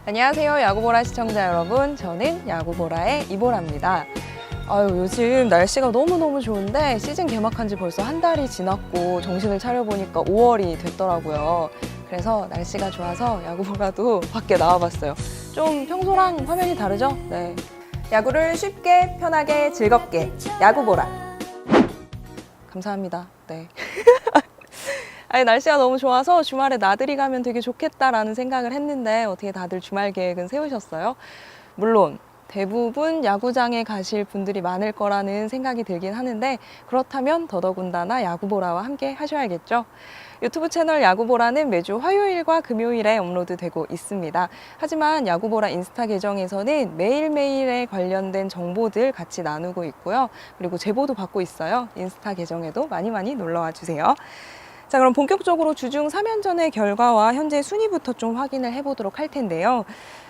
안녕하세요, 야구보라 시청자 여러분. 저는 야구보라의 이보라입니다. 요즘 날씨가 너무너무 좋은데 시즌 개막한 지 벌써 한 달이 지났고 정신을 차려보니까 5월이 됐더라고요. 그래서 날씨가 좋아서 야구보라도 밖에 나와봤어요. 좀 평소랑 화면이 다르죠? 네. 야구를 쉽게, 편하게, 즐겁게 야구보라. 감사합니다. 네. 날씨가 너무 좋아서 주말에 나들이 가면 되게 좋겠다라는 생각을 했는데 어떻게 다들 주말 계획은 세우셨어요? 물론 대부분 야구장에 가실 분들이 많을 거라는 생각이 들긴 하는데 그렇다면 더더군다나 야구보라와 함께 하셔야겠죠? 유튜브 채널 야구보라는 매주 화요일과 금요일에 업로드되고 있습니다. 하지만 야구보라 인스타 계정에서는 매일매일에 관련된 정보들 같이 나누고 있고요. 그리고 제보도 받고 있어요. 인스타 계정에도 많이 놀러와 주세요. 자, 그럼 본격적으로 주중 3연전의 결과와 현재 순위부터 좀 확인을 해보도록 할 텐데요.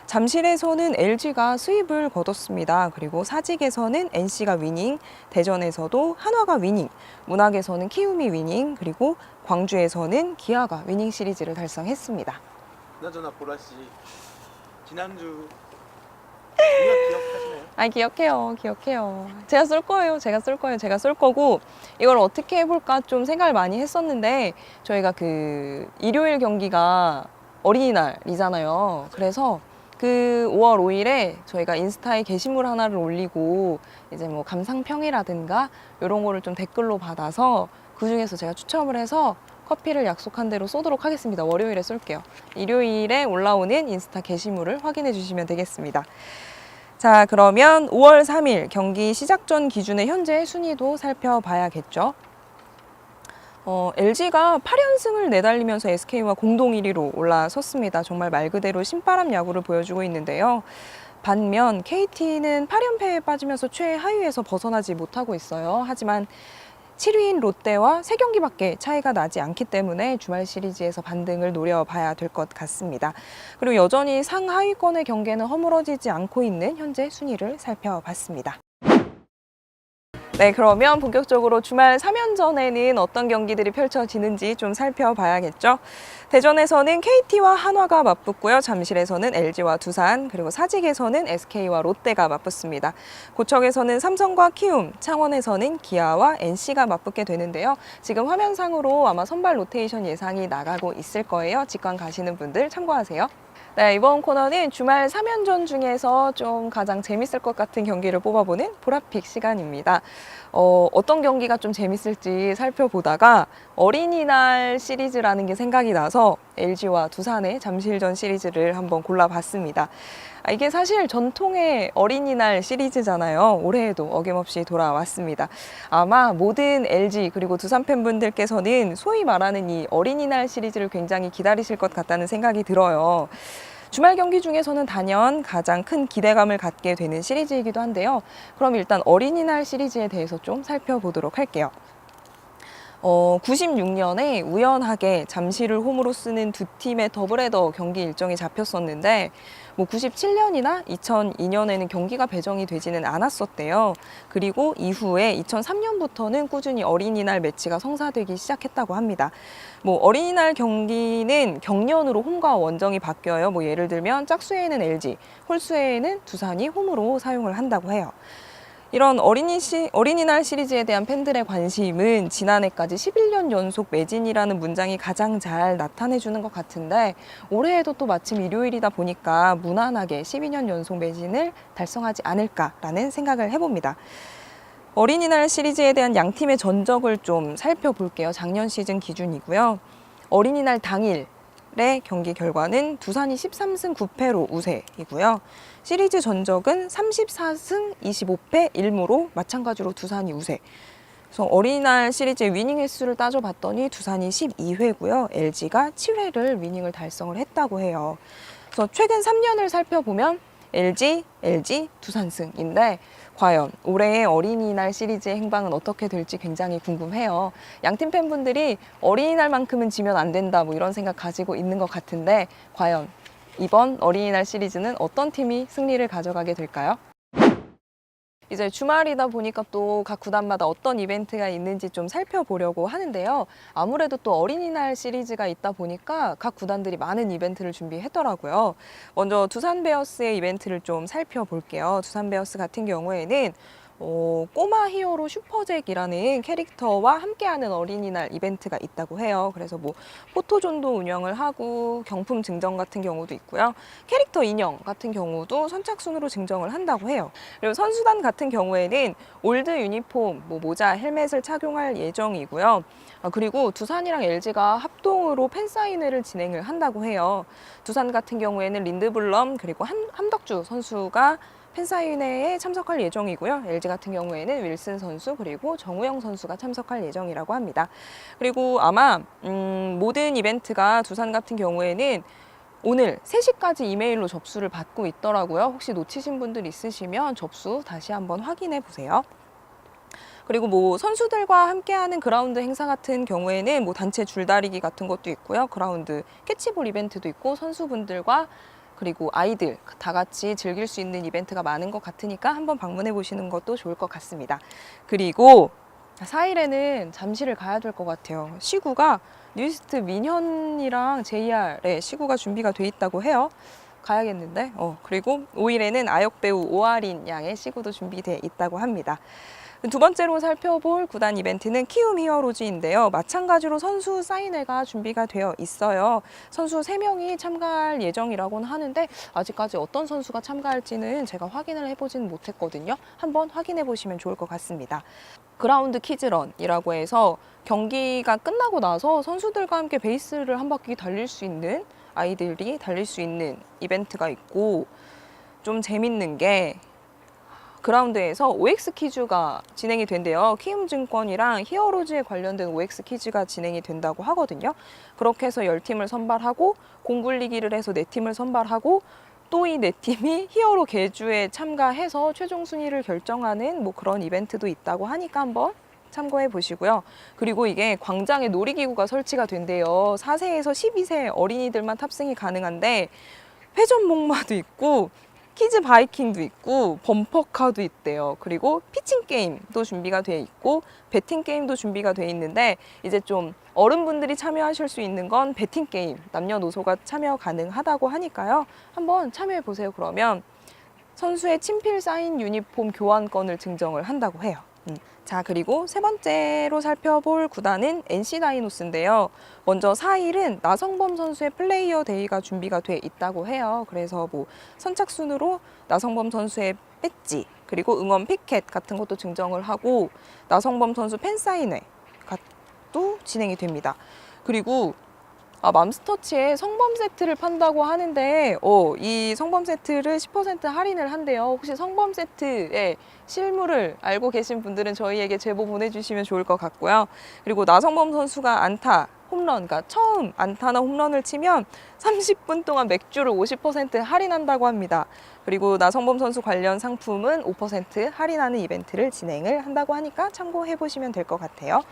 잠실에서는 LG가 수입을 거뒀습니다. 그리고 사직에서는 NC가 위닝, 대전에서도 한화가 위닝, 문학에서는 키움이 위닝, 그리고 광주에서는 기아가 위닝 시리즈를 달성했습니다. 그나저나 보라 씨, 지난주 공약 기억하시나요? 기억해요. 제가 쏠 거고, 이걸 어떻게 해볼까 좀 생각을 많이 했었는데, 저희가 그 일요일 경기가 어린이날이잖아요. 그래서 그 5월 5일에 저희가 인스타에 게시물 하나를 올리고, 이제 뭐 감상평이라든가, 이런 거를 좀 댓글로 받아서, 그 중에서 제가 추첨을 해서 커피를 약속한 대로 쏘도록 하겠습니다. 월요일에 쏠게요. 일요일에 올라오는 인스타 게시물을 확인해 주시면 되겠습니다. 자, 그러면 5월 3일 경기 시작 전 기준의 현재 순위도 살펴봐야겠죠. LG가 8연승을 내달리면서 SK와 공동 1위로 올라섰습니다. 정말 말 그대로 신바람 야구를 보여주고 있는데요. 반면 KT는 8연패에 빠지면서 최하위에서 벗어나지 못하고 있어요. 하지만 7위인 롯데와 3경기밖에 차이가 나지 않기 때문에 주말 시리즈에서 반등을 노려봐야 될 것 같습니다. 그리고 여전히 상하위권의 경계는 허물어지지 않고 있는 현재 순위를 살펴봤습니다. 네, 그러면 본격적으로 주말 3연전에는 어떤 경기들이 펼쳐지는지 좀 살펴봐야겠죠. 대전에서는 KT와 한화가 맞붙고요. 잠실에서는 LG와 두산, 그리고 사직에서는 SK와 롯데가 맞붙습니다. 고척에서는 삼성과 키움, 창원에서는 기아와 NC가 맞붙게 되는데요. 지금 화면상으로 아마 선발 로테이션 예상이 나가고 있을 거예요. 직관 가시는 분들 참고하세요. 네, 이번 코너는 주말 3연전 중에서 좀 가장 재밌을 것 같은 경기를 뽑아보는 보라픽 시간입니다. 어떤 경기가 좀 재밌을지 살펴보다가 어린이날 시리즈라는 게 생각이 나서 LG와 두산의 잠실전 시리즈를 한번 골라봤습니다. 이게 사실 전통의 어린이날 시리즈잖아요. 올해에도 어김없이 돌아왔습니다. 아마 모든 LG 그리고 두산 팬분들께서는 소위 말하는 이 어린이날 시리즈를 굉장히 기다리실 것 같다는 생각이 들어요. 주말 경기 중에서는 단연 가장 큰 기대감을 갖게 되는 시리즈이기도 한데요. 그럼 일단 어린이날 시리즈에 대해서 좀 살펴보도록 할게요. 96년에 우연하게 잠실을 홈으로 쓰는 두 팀의 더블헤더 경기 일정이 잡혔었는데 97년이나 2002년에는 경기가 배정이 되지는 않았었대요. 그리고 이후에 2003년부터는 꾸준히 어린이날 매치가 성사되기 시작했다고 합니다. 어린이날 경기는 경년으로 홈과 원정이 바뀌어요. 예를 들면 짝수에는 LG, 홀수에는 두산이 홈으로 사용을 한다고 해요. 이런 어린이날 시리즈에 대한 팬들의 관심은 지난해까지 11년 연속 매진이라는 문장이 가장 잘 나타내주는 것 같은데 올해에도 또 마침 일요일이다 보니까 무난하게 12년 연속 매진을 달성하지 않을까라는 생각을 해봅니다. 어린이날 시리즈에 대한 양 팀의 전적을 좀 살펴볼게요. 작년 시즌 기준이고요. 어린이날 당일 경기 결과는 두산이 13승 9패로 우세이고요. 시리즈 전적은 34승 25패 1무로 마찬가지로 두산이 우세. 그래서 어린이날 시리즈의 위닝 횟수를 따져봤더니 두산이 12회고요. LG가 7회를 위닝을 달성을 했다고 해요. 그래서 최근 3년을 살펴보면 LG, 두산승인데 과연 올해의 어린이날 시리즈의 행방은 어떻게 될지 굉장히 궁금해요. 양팀 팬분들이 어린이날만큼은 지면 안 된다 이런 생각 가지고 있는 것 같은데 과연 이번 어린이날 시리즈는 어떤 팀이 승리를 가져가게 될까요? 이제 주말이다 보니까 또 각 구단마다 어떤 이벤트가 있는지 좀 살펴보려고 하는데요. 아무래도 또 어린이날 시리즈가 있다 보니까 각 구단들이 많은 이벤트를 준비했더라고요. 먼저 두산 베어스의 이벤트를 좀 살펴볼게요. 두산 베어스 같은 경우에는 꼬마 히어로 슈퍼잭이라는 캐릭터와 함께하는 어린이날 이벤트가 있다고 해요. 그래서 뭐 포토존도 운영을 하고 경품 증정 같은 경우도 있고요. 캐릭터 인형 같은 경우도 선착순으로 증정을 한다고 해요. 그리고 선수단 같은 경우에는 올드 유니폼, 뭐 모자, 헬멧을 착용할 예정이고요. 그리고 두산이랑 LG가 합동으로 팬사인회를 진행을 한다고 해요. 두산 같은 경우에는 린드블럼 그리고 함덕주 선수가 팬사인회에 참석할 예정이고요. LG 같은 경우에는 윌슨 선수 그리고 정우영 선수가 참석할 예정이라고 합니다. 그리고 아마 모든 이벤트가 두산 같은 경우에는 오늘 3시까지 이메일로 접수를 받고 있더라고요. 혹시 놓치신 분들 있으시면 접수 다시 한번 확인해 보세요. 그리고 뭐 선수들과 함께하는 그라운드 행사 같은 경우에는 뭐 단체 줄다리기 같은 것도 있고요. 그라운드 캐치볼 이벤트도 있고 선수분들과 그리고 아이들 다 같이 즐길 수 있는 이벤트가 많은 것 같으니까 한번 방문해 보시는 것도 좋을 것 같습니다. 그리고 4일에는 잠실을 가야 될 것 같아요. 시구가 뉴이스트 민현이랑 JR의 시구가 준비가 돼 있다고 해요. 가야겠는데. 그리고 5일에는 아역 배우 오아린 양의 시구도 준비돼 있다고 합니다. 두 번째로 살펴볼 구단 이벤트는 키움 히어로즈인데요. 마찬가지로 선수 사인회가 준비가 되어 있어요. 선수 3명이 참가할 예정이라고는 하는데 아직까지 어떤 선수가 참가할지는 제가 확인을 해보진 못했거든요. 한번 확인해 보시면 좋을 것 같습니다. 그라운드 키즈런이라고 해서 경기가 끝나고 나서 선수들과 함께 베이스를 한 바퀴 달릴 수 있는 아이들이 달릴 수 있는 이벤트가 있고 좀 재밌는 게 그라운드에서 OX 퀴즈가 진행이 된대요. 키움증권이랑 히어로즈에 관련된 OX 퀴즈가 진행이 된다고 하거든요. 그렇게 해서 10팀을 선발하고 공굴리기를 해서 4팀을 선발하고 또 이 4팀이 히어로 계주에 참가해서 최종 순위를 결정하는 뭐 그런 이벤트도 있다고 하니까 한번 참고해 보시고요. 그리고 이게 광장에 놀이기구가 설치가 된대요. 4세에서 12세 어린이들만 탑승이 가능한데 회전 목마도 있고 키즈 바이킹도 있고 범퍼카도 있대요. 그리고 피칭 게임도 준비가 돼 있고 배팅 게임도 준비가 돼 있는데 이제 좀 어른분들이 참여하실 수 있는 건 배팅 게임, 남녀노소가 참여 가능하다고 하니까요. 한번 참여해 보세요. 그러면 선수의 친필 사인 유니폼 교환권을 증정을 한다고 해요. 자, 그리고 세 번째로 살펴볼 구단은 NC 다이노스인데요. 먼저 4일은 나성범 선수의 플레이어 데이가 준비가 돼 있다고 해요. 그래서 뭐 선착순으로 나성범 선수의 배지, 그리고 응원 피켓 같은 것도 증정을 하고 나성범 선수 팬사인회도 진행이 됩니다. 그리고 맘스터치에 성범 세트를 판다고 하는데 이 성범 세트를 10% 할인을 한대요. 혹시 성범 세트의 실물을 알고 계신 분들은 저희에게 제보 보내주시면 좋을 것 같고요. 그리고 나성범 선수가 안타, 홈런, 그러니까 처음 안타나 홈런을 치면 30분 동안 맥주를 50% 할인한다고 합니다. 그리고 나성범 선수 관련 상품은 5% 할인하는 이벤트를 진행을 한다고 하니까 참고해 보시면 될 것 같아요.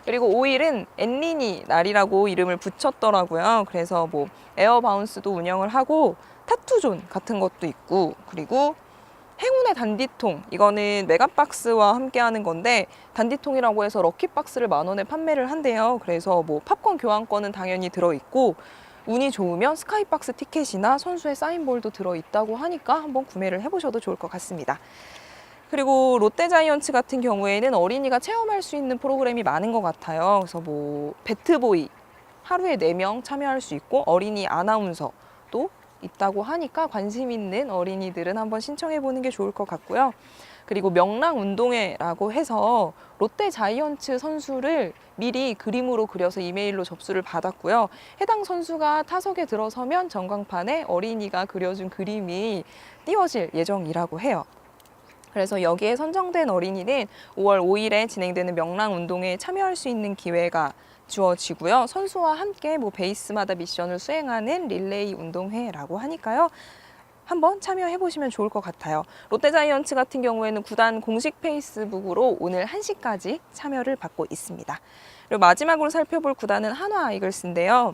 그리고 5일은 엔리니 날이라고 이름을 붙였더라고요. 그래서 뭐 에어 바운스도 운영을 하고 타투존 같은 것도 있고 그리고 행운의 단디통, 이거는 메가박스와 함께하는 건데 단디통이라고 해서 럭키박스를 10,000원에 판매를 한대요. 그래서 뭐 팝콘 교환권은 당연히 들어있고 운이 좋으면 스카이박스 티켓이나 선수의 사인볼도 들어있다고 하니까 한번 구매를 해보셔도 좋을 것 같습니다. 그리고 롯데자이언츠 같은 경우에는 어린이가 체험할 수 있는 프로그램이 많은 것 같아요. 그래서 뭐 배트보이 하루에 4명 참여할 수 있고 어린이 아나운서도 있다고 하니까 관심 있는 어린이들은 한번 신청해 보는 게 좋을 것 같고요. 그리고 명랑운동회라고 해서 롯데자이언츠 선수를 미리 그림으로 그려서 이메일로 접수를 받았고요. 해당 선수가 타석에 들어서면 전광판에 어린이가 그려준 그림이 띄워질 예정이라고 해요. 그래서 여기에 선정된 어린이는 5월 5일에 진행되는 명랑운동회에 참여할 수 있는 기회가 주어지고요. 선수와 함께 뭐 베이스마다 미션을 수행하는 릴레이 운동회라고 하니까요. 한번 참여해 보시면 좋을 것 같아요. 롯데자이언츠 같은 경우에는 구단 공식 페이스북으로 오늘 1시까지 참여를 받고 있습니다. 그리고 마지막으로 살펴볼 구단은 한화 이글스인데요.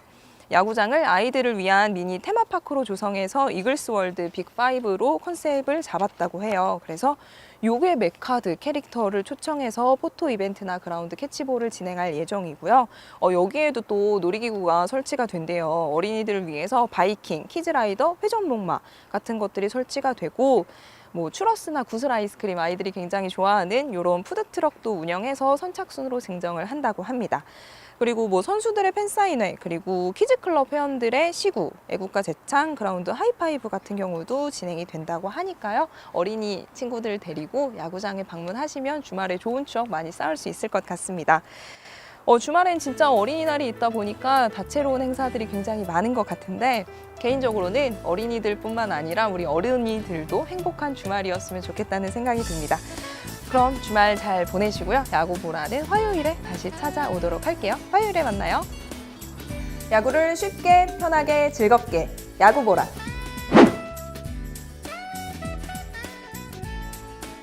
야구장을 아이들을 위한 미니 테마파크로 조성해서 이글스월드 빅5로 컨셉을 잡았다고 해요. 그래서 요괴 메카드 캐릭터를 초청해서 포토 이벤트나 그라운드 캐치볼을 진행할 예정이고요. 여기에도 또 놀이기구가 설치가 된대요. 어린이들을 위해서 바이킹, 키즈라이더, 회전목마 같은 것들이 설치가 되고 뭐 추러스나 구슬 아이스크림 아이들이 굉장히 좋아하는 이런 푸드트럭도 운영해서 선착순으로 증정을 한다고 합니다. 그리고 뭐 선수들의 팬사인회, 그리고 키즈클럽 회원들의 시구, 애국가 제창, 그라운드 하이파이브 같은 경우도 진행이 된다고 하니까요. 어린이 친구들 데리고 야구장에 방문하시면 주말에 좋은 추억 많이 쌓을 수 있을 것 같습니다. 주말엔 진짜 어린이날이 있다 보니까 다채로운 행사들이 굉장히 많은 것 같은데 개인적으로는 어린이들뿐만 아니라 우리 어른이들도 행복한 주말이었으면 좋겠다는 생각이 듭니다. 그럼 주말 잘 보내시고요. 야구 보라는 화요일에 다시 찾아오도록 할게요. 화요일에 만나요. 야구를 쉽게, 편하게, 즐겁게 야구 보라.